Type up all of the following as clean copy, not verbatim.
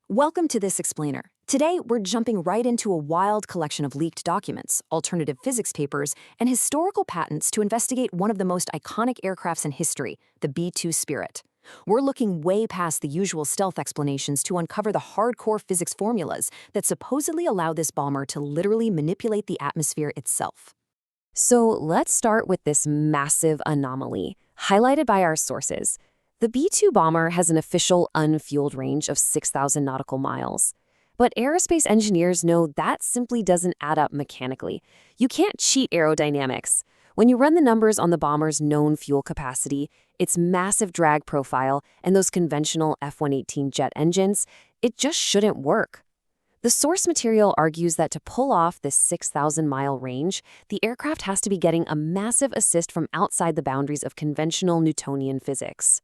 Welcome to this explainer. Today, we're jumping right into a wild collection of leaked documents, alternative physics papers, and historical patents to investigate one of the most iconic aircrafts in history, the B-2 Spirit. We're looking way past the usual stealth explanations to uncover the hardcore physics formulas that supposedly allow this bomber to literally manipulate the atmosphere itself. So let's start with this massive anomaly, highlighted by our sources. The B-2 bomber has an official unfueled range of 6,000 nautical miles. But aerospace engineers know that simply doesn't add up mechanically. You can't cheat aerodynamics. When you run the numbers on the bomber's known fuel capacity, its massive drag profile, and those conventional F-118 jet engines, it just shouldn't work. The source material argues that to pull off this 6,000-mile range, the aircraft has to be getting a massive assist from outside the boundaries of conventional Newtonian physics.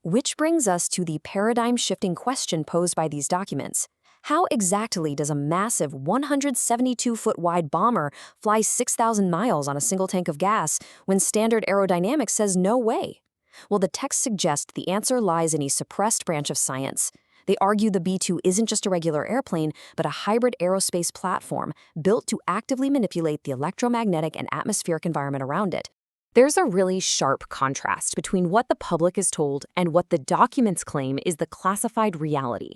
Which brings us to the paradigm-shifting question posed by these documents. How exactly does a massive 172-foot-wide bomber fly 6,000 miles on a single tank of gas when standard aerodynamics says no way? Well, the text suggests the answer lies in a suppressed branch of science. They argue the B-2 isn't just a regular airplane, but a hybrid aerospace platform built to actively manipulate the electromagnetic and atmospheric environment around it. There's a really sharp contrast between what the public is told and what the documents claim is the classified reality.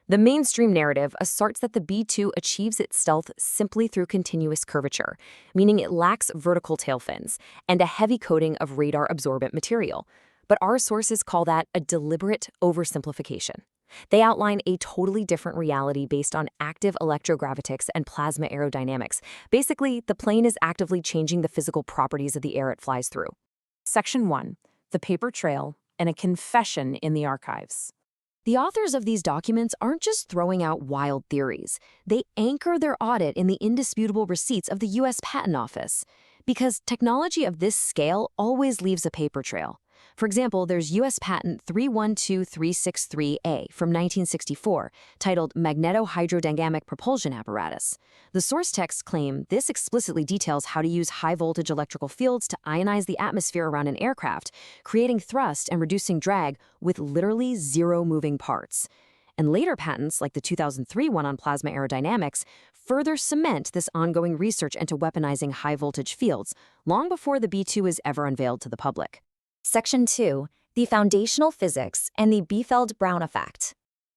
The mainstream narrative asserts that the B-2 achieves its stealth simply through continuous curvature, meaning it lacks vertical tail fins, and a heavy coating of radar-absorbent material. But our sources call that a deliberate oversimplification. They outline a totally different reality based on active electrogravitics and plasma aerodynamics. Basically, the plane is actively changing the physical properties of the air it flies through. Section 1. The Paper Trail and a Confession in the Archives. The authors of these documents aren't just throwing out wild theories. They anchor their audit in the indisputable receipts of the U.S. Patent Office. Because technology of this scale always leaves a paper trail. For example, there's U.S. Patent 312363A from 1964, titled Magnetohydrodynamic Propulsion Apparatus. The source texts claim this explicitly details how to use high-voltage electrical fields to ionize the atmosphere around an aircraft, creating thrust and reducing drag with literally zero moving parts. And later patents, like the 2003 one on plasma aerodynamics, further cement this ongoing research into weaponizing high-voltage fields, long before the B-2 is ever unveiled to the public. Section 2. The Foundational Physics and the Biefeld-Brown Effect.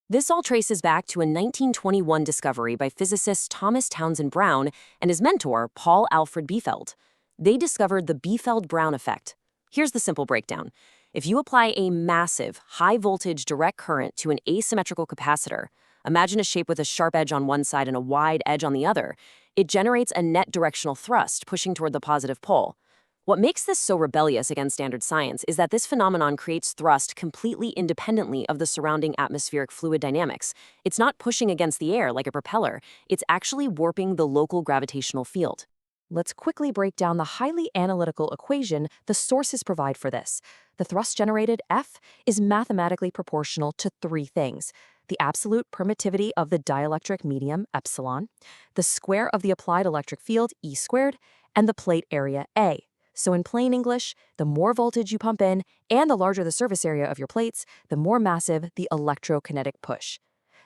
This all traces back to a 1921 discovery by physicist Thomas Townsend Brown and his mentor, Paul Alfred Biefeld. They discovered the Biefeld-Brown effect. Here's the simple breakdown. If you apply a massive, high-voltage direct current to an asymmetrical capacitor, imagine a shape with a sharp edge on one side and a wide edge on the other, it generates a net directional thrust pushing toward the positive pole. What makes this so rebellious against standard science is that this phenomenon creates thrust completely independently of the surrounding atmospheric fluid dynamics. It's not pushing against the air like a propeller, it's actually warping the local gravitational field. Let's quickly break down the highly analytical equation the sources provide for this. The thrust generated, F, is mathematically proportional to three things: the absolute permittivity of the dielectric medium, epsilon, the square of the applied electric field, E squared, and the plate area, A. So in plain English, the more voltage you pump in and the larger the surface area of your plates, the more massive the electrokinetic push.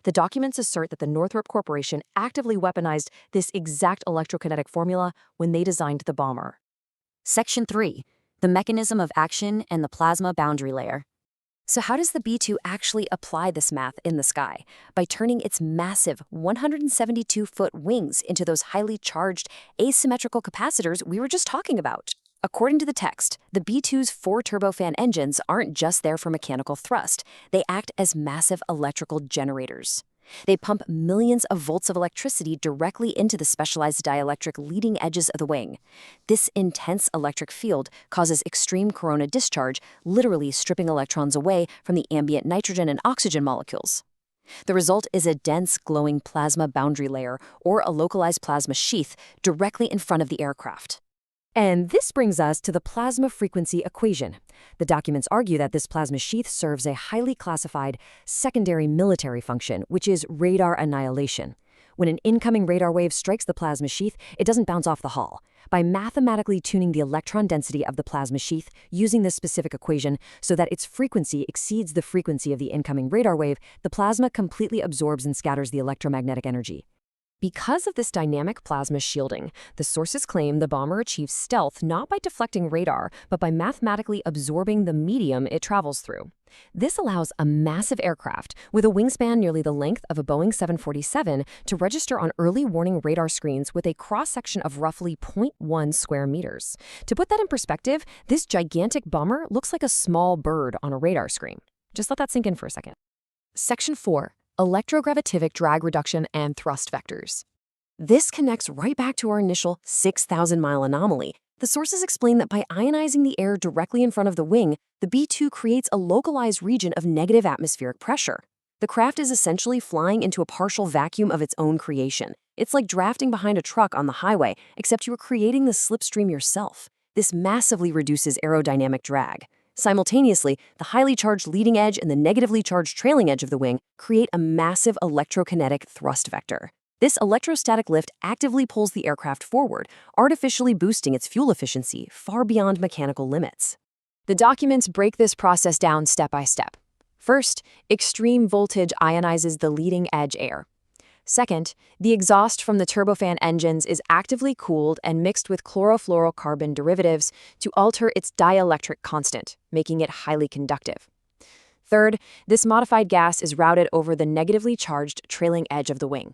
The documents assert that the Northrop Corporation actively weaponized this exact electrokinetic formula when they designed the bomber. Section 3. The Mechanism of Action and the Plasma Boundary Layer. So how does the B-2 actually apply this math in the sky? By turning its massive 172-foot wings into those highly charged asymmetrical capacitors we were just talking about. According to the text, the B-2's 4 turbofan engines aren't just there for mechanical thrust. They act as massive electrical generators. They pump millions of volts of electricity directly into the specialized dielectric leading edges of the wing. This intense electric field causes extreme corona discharge, literally stripping electrons away from the ambient nitrogen and oxygen molecules. The result is a dense, glowing plasma boundary layer, or a localized plasma sheath, directly in front of the aircraft. And this brings us to the plasma frequency equation. The documents argue that this plasma sheath serves a highly classified secondary military function, which is radar annihilation. When an incoming radar wave strikes the plasma sheath, it doesn't bounce off the hull. By mathematically tuning the electron density of the plasma sheath using this specific equation so that its frequency exceeds the frequency of the incoming radar wave, the plasma completely absorbs and scatters the electromagnetic energy. Because of this dynamic plasma shielding, the sources claim the bomber achieves stealth not by deflecting radar, but by mathematically absorbing the medium it travels through. This allows a massive aircraft with a wingspan nearly the length of a Boeing 747 to register on early warning radar screens with a cross-section of roughly 0.1 square meters. To put that in perspective, this gigantic bomber looks like a small bird on a radar screen. Just let that sink in for a second. Section 4. Electrogravitic drag reduction and thrust vectors. This connects right back to our initial 6,000-mile anomaly. The sources explain that by ionizing the air directly in front of the wing, the B-2 creates a localized region of negative atmospheric pressure. The craft is essentially flying into a partial vacuum of its own creation. It's like drafting behind a truck on the highway, except you are creating the slipstream yourself. This massively reduces aerodynamic drag. Simultaneously, the highly charged leading edge and the negatively charged trailing edge of the wing create a massive electrokinetic thrust vector. This electrostatic lift actively pulls the aircraft forward, artificially boosting its fuel efficiency far beyond mechanical limits. The documents break this process down step by step. First, extreme voltage ionizes the leading edge air. Second, the exhaust from the turbofan engines is actively cooled and mixed with chlorofluorocarbon derivatives to alter its dielectric constant, making it highly conductive. Third, this modified gas is routed over the negatively charged trailing edge of the wing.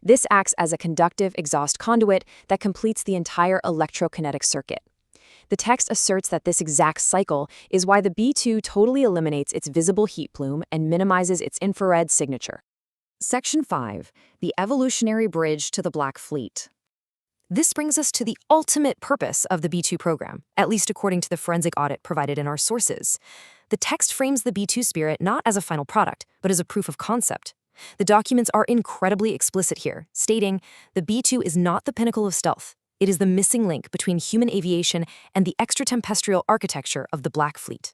This acts as a conductive exhaust conduit that completes the entire electrokinetic circuit. The text asserts that this exact cycle is why the B-2 totally eliminates its visible heat plume and minimizes its infrared signature. Section 5. The Evolutionary Bridge to the Black Fleet. This brings us to the ultimate purpose of the B-2 program, at least according to the forensic audit provided in our sources. The text frames the B-2 Spirit not as a final product, but as a proof of concept. The documents are incredibly explicit here, stating, the B-2 is not the pinnacle of stealth. It is the missing link between human aviation and the extraterrestrial architecture of the Black Fleet.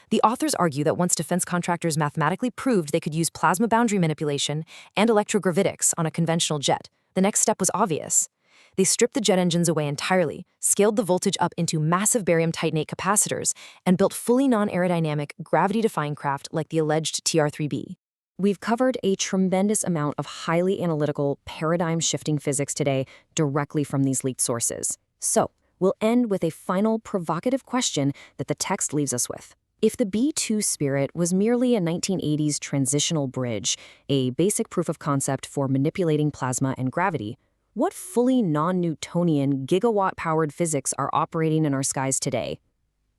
The authors argue that once defense contractors mathematically proved they could use plasma boundary manipulation and electrogravitics on a conventional jet, the next step was obvious. They stripped the jet engines away entirely, scaled the voltage up into massive barium titanate capacitors, and built fully non-aerodynamic, gravity-defying craft like the alleged TR-3B. We've covered a tremendous amount of highly analytical, paradigm-shifting physics today directly from these leaked sources. So, we'll end with a final provocative question that the text leaves us with. If the B-2 Spirit was merely a 1980s transitional bridge, a basic proof of concept for manipulating plasma and gravity, what fully non-Newtonian, gigawatt-powered physics are operating in our skies today?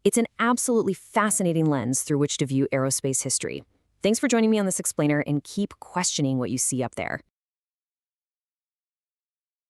It's an absolutely fascinating lens through which to view aerospace history. Thanks for joining me on this explainer, and keep questioning what you see up there.